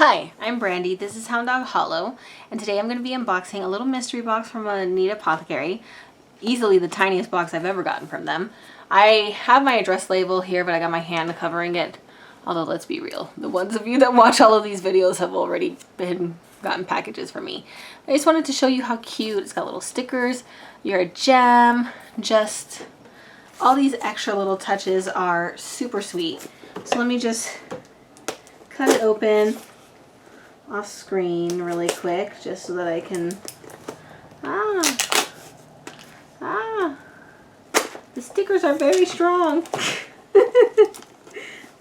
Hi, I'm Brandy. This is Hound Dog Hollow, and today I'm going to be unboxing a little mystery box from Anita Apothecary. Easily the tiniest box I've ever gotten from them. I have my address label here, but I got my hand covering it. Although, let's be real, the ones of you that watch all of these videos have already gotten packages from me. I just wanted to show you how cute. It's got little stickers. You're a gem. Just all these extra little touches are super sweet. So let me just cut it open off screen really quick just so that I can the stickers are very strong.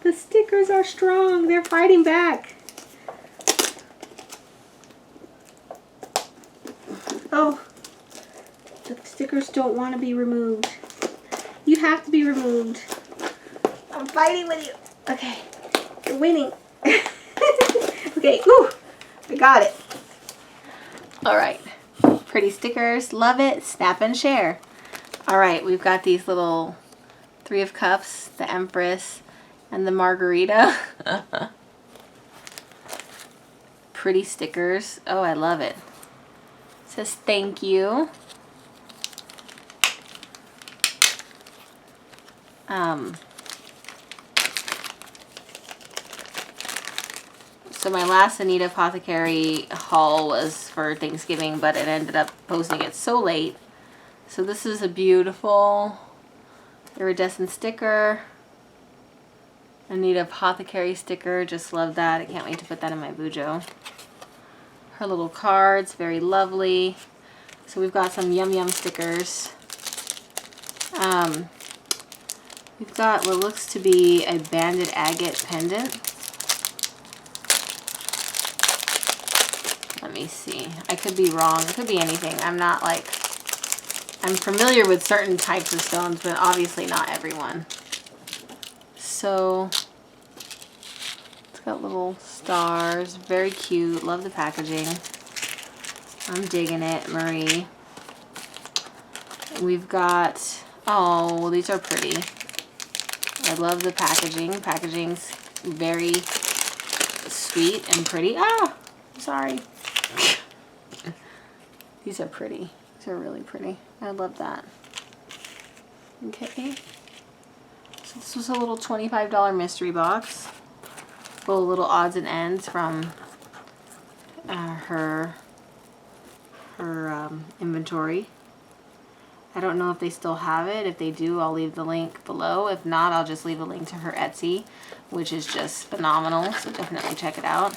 The stickers are strong. They're fighting back. Oh, the stickers don't want to be removed. You have to be removed. I'm fighting with you. Okay, you're winning. Okay, whew, I got it. All right, pretty stickers, love it, snap and share. All right, we've got these little 3 of Cups, the Empress, and the Margarita. Pretty stickers. Oh, I love it. It says thank you. So my last Anita Apothecary haul was for Thanksgiving, but it ended up posting it so late. So this is a beautiful iridescent sticker. Anita Apothecary sticker. Just love that. I can't wait to put that in my bujo. Her little cards. Very lovely. So we've got some Yum Yum stickers. We've got what looks to be a banded agate pendant. Let me see. I could be wrong. It could be anything. I'm familiar with certain types of stones, but obviously not everyone. So it's got little stars. Very cute. Love the packaging. I'm digging it, Marie. We've got, oh, these are pretty. I love the packaging. Packaging's very sweet and pretty. Ah, sorry. These are pretty. These are really pretty. I love that. Okay. So this was a little $25 mystery box. Full of little odds and ends from her inventory. I don't know if they still have it. If they do, I'll leave the link below. If not, I'll just leave a link to her Etsy, which is just phenomenal. So definitely check it out.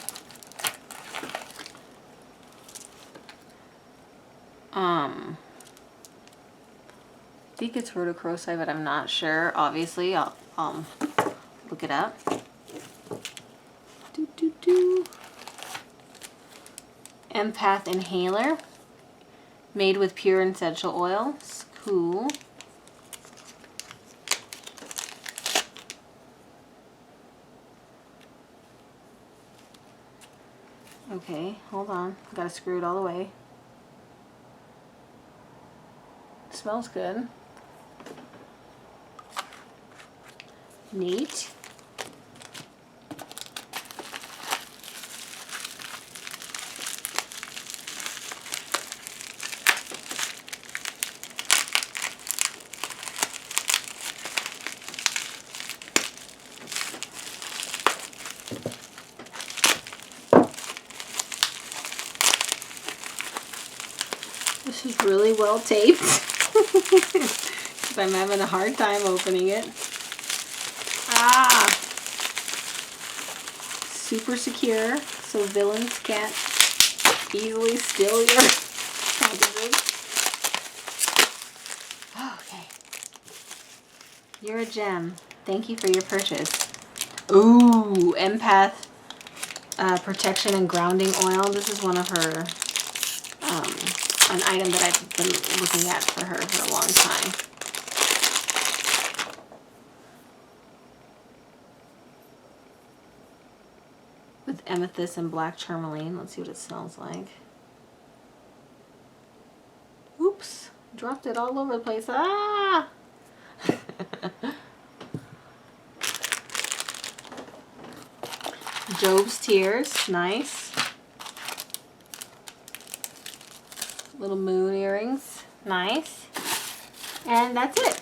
I think it's rhodochrosite, but I'm not sure. Obviously, I'll look it up. Empath inhaler, made with pure essential oils. Cool. Okay, hold on. Gotta screw it all the way. Smells good. Neat. This is really well taped. Because I'm having a hard time opening it. Ah! Super secure, so villains can't easily steal your packages. Okay. You're a gem. Thank you for your purchase. Ooh, Empath protection and grounding oil. This is one of her, an item that I've been looking at for her for a long time. With amethyst and black tourmaline. Let's see what it smells like. Oops, dropped it all over the place. Ah! Job's Tears, nice. Little moon earrings, nice. And that's it.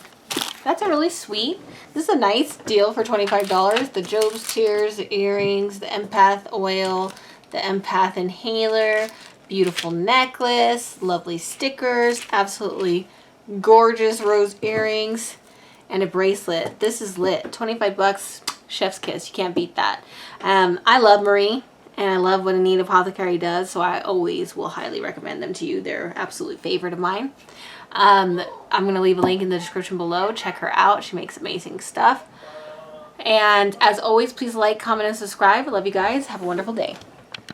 That's a really sweet. This is a nice deal for $25. The Job's Tears, the earrings, the empath oil, the empath inhaler, beautiful necklace, lovely stickers, absolutely gorgeous rose earrings, and a bracelet. This is lit. 25 bucks, chef's kiss. You can't beat that. I love Marie, and I love what Anita Apothecary does, so I always will highly recommend them to you. They're an absolute favorite of mine. I'm going to leave a link in the description below. Check her out. She makes amazing stuff. And as always, please like, comment, and subscribe. I love you guys. Have a wonderful day.